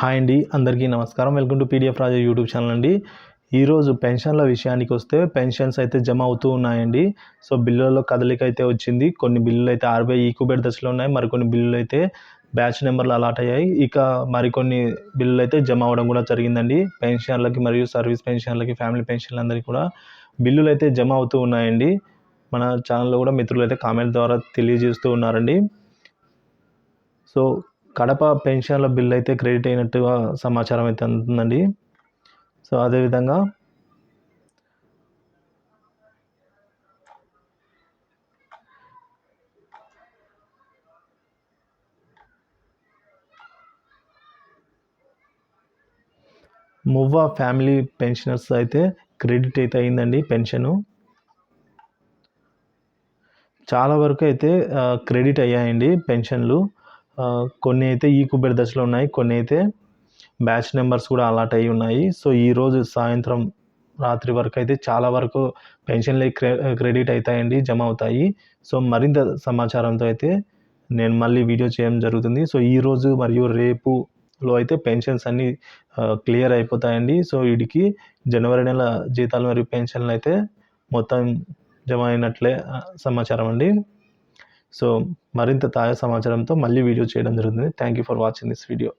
Hi అండి, అందరికీ నమస్కారం. Welcome to PDF Raja YouTube channel అండి. ఈరోజు పెన్షన్ల విషయానికి వస్తే పెన్షన్స్ అయితే జమ అవుతూ ఉన్నాయండి. సో బిల్లులలో కదలిక అయితే వచ్చింది. కొన్ని బిల్లులు అయితే ఆర్బీఐ ఈక్యుబేట్ దశలో ఉన్నాయి. మరికొన్ని బిల్లులు అయితే బ్యాచ్ నెంబర్లు అలాట్ అయ్యాయి. ఇక మరికొన్ని బిల్లులు అయితే జమ అవ్వడం కూడా జరిగిందండి. పెన్షన్లకి మరియు సర్వీస్ పెన్షన్లకి, ఫ్యామిలీ పెన్షన్లందరికీ కూడా బిల్లులు అయితే జమ అవుతూ ఉన్నాయండి. మన ఛానల్లో కూడా మిత్రులు అయితే కామెంట్ ద్వారా తెలియజేస్తూ ఉన్నారండి. సో కడప పెన్షన్ల బిల్ అయితే క్రెడిట్ అయినట్టుగా సమాచారం అయితే అందుతుందండి. సో అదేవిధంగా మువ్వా ఫ్యామిలీ పెన్షనర్స్ అయితే క్రెడిట్ అయితే అయిందండి పెన్షను. చాలా వరకు అయితే క్రెడిట్ అయ్యాయండి పెన్షన్లు. కొన్ని అయితే ఈక్యుబేట్ దశలో ఉన్నాయి, కొన్ని అయితే బ్యాచ్ నెంబర్స్ కూడా అలాట్ అయ్యి ఉన్నాయి. సో ఈరోజు సాయంత్రం రాత్రి వరకు అయితే చాలా వరకు పెన్షన్లు క్రెడిట్ అవుతాయండి, జమ అవుతాయి. సో మరింత సమాచారంతో అయితే నేను మళ్ళీ వీడియో చేయడం జరుగుతుంది. సో ఈరోజు మరియు రేపులో అయితే పెన్షన్స్ అన్నీ క్లియర్ అయిపోతాయండి. సో వీడికి జనవరి నెల జీతాలు మరియు పెన్షన్లు అయితే మొత్తం జమ అయినట్లే సమాచారం అండి. సో మరింత తాజా సమాచారంతో మళ్ళీ వీడియో చేయడం జరుగుతుంది. Thank you for watching this video.